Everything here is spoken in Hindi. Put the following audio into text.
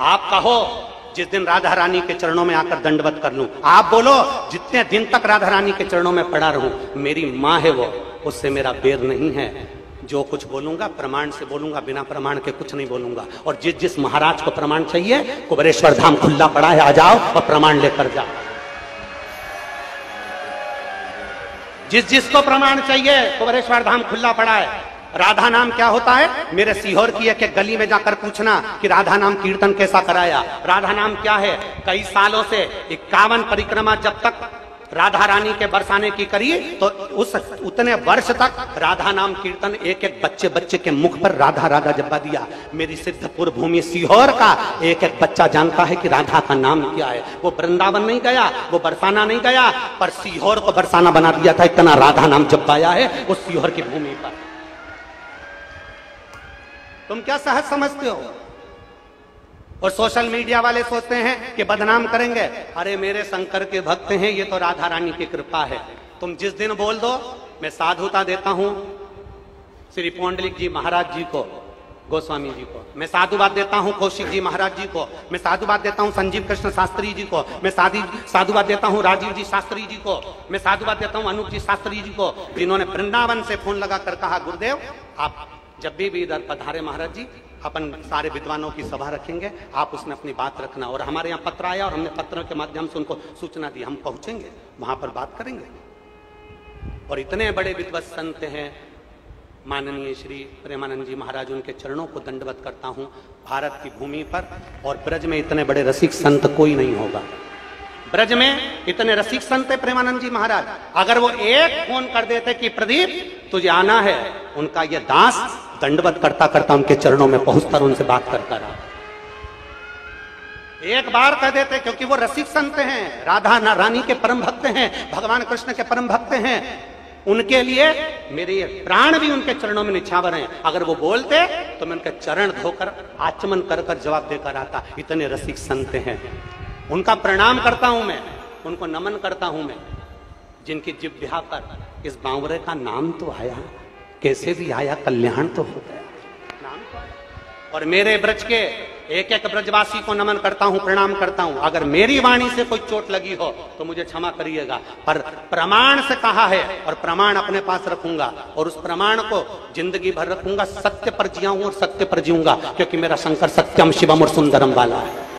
आप कहो जिस दिन राधा रानी के चरणों में आकर दंडवत कर लूं, आप बोलो जितने दिन तक राधा रानी के चरणों में पड़ा रहूं, मेरी माँ है वो, उससे मेरा बेर नहीं है। जो कुछ बोलूंगा प्रमाण से बोलूंगा, बिना प्रमाण के कुछ नहीं बोलूंगा। और जिस जिस महाराज को प्रमाण चाहिए, कुबेरेश्वर धाम खुला पड़ा है, आ जाओ और प्रमाण लेकर जाओ। जिस जिसको प्रमाण चाहिए, कुबेरेश्वर धाम खुला पड़ा है। राधा नाम क्या होता है? मेरे सीहोर की एक गली में जाकर पूछना कि राधा नाम कीर्तन कैसा कराया। राधा नाम क्या है? कई सालों से 51 परिक्रमा जब तक राधा रानी के बरसाने की करी, तो उस उतने वर्ष तक राधा नाम कीर्तन एक एक बच्चे बच्चे के मुख पर राधा राधा जब्बा दिया। मेरी सिद्धपुर भूमि सीहोर का एक एक बच्चा जानता है कि राधा का नाम क्या है। वो वृंदावन नहीं गया, वो बरसाना नहीं गया, पर सीहोर को बरसाना बना दिया था। इतना राधा नाम जब्बाया है उस सीहोर की भूमि पर। तुम क्या सहज समझते हो? और सोशल मीडिया वाले सोचते हैं कि बदनाम करेंगे। अरे मेरे शंकर के भक्त हैं, ये तो राधा रानी की कृपा है। तुम जिस दिन बोल दो, मैं साधुता देता हूं श्री पौंडलिक जी महाराज जी को, गोस्वामी जी को, मैं साधुवाद देता हूं कौशिक जी महाराज जी को, मैं साधुवाद देता हूं संजीव कृष्ण शास्त्री जी को, मैं साधुवाद देता हूं राजीव जी शास्त्री जी को, मैं साधुवाद देता हूं अनूप जी शास्त्री जी को, जिन्होंने वृंदावन से फोन लगाकर कहा गुरुदेव आप जब भी इधर पधारे महाराज जी, अपन सारे विद्वानों की सभा रखेंगे, आप उसमें अपनी बात रखना। और हमारे यहाँ पत्र आया और हमने पत्रों के माध्यम से उनको सूचना दी, हम पहुंचेंगे वहां पर बात करेंगे। और इतने बड़े विद्वत संत हैं, माननीय श्री प्रेमानंद जी महाराज, उनके चरणों को दंडवत करता हूं भारत की भूमि पर। और ब्रज में इतने बड़े रसिक संत कोई नहीं होगा। ब्रज में इतने रसिक संत है प्रेमानंद जी महाराज, अगर वो एक फोन कर देते कि प्रदीप तुझे आना है, उनका ये दास दंडवत करता करता उनके चरणों में पहुंचकर उनसे बात करता रहा। एक बार कह देते, क्योंकि वो रसिक संत हैं, राधा रानी के परम भक्त हैं, भगवान कृष्ण के परम भक्त हैं। उनके लिए मेरे प्राण भी उनके चरणों में निछावर हैं। अगर वो बोलते तो मैं उनके चरण धोकर आचमन कर कर जवाब देकर आता। इतने रसिक संत हैं, उनका प्रणाम करता हूं मैं, उनको नमन करता हूं मैं, जिनकी जिह्वा पर इस बावरे का नाम तो आया, कैसे भी आया, कल्याण तो हो गया, नाम तो आया। और मेरे ब्रज के एक एक ब्रजवासी को नमन करता हूं, प्रणाम करता हूं। अगर मेरी वाणी से कोई चोट लगी हो तो मुझे क्षमा करिएगा, पर प्रमाण से कहा है और प्रमाण अपने पास रखूंगा और उस प्रमाण को जिंदगी भर रखूंगा। सत्य पर जियाऊं और सत्य पर जीऊंगा, क्योंकि मेरा शंकर सत्यम शिवम और सुंदरम वाला है।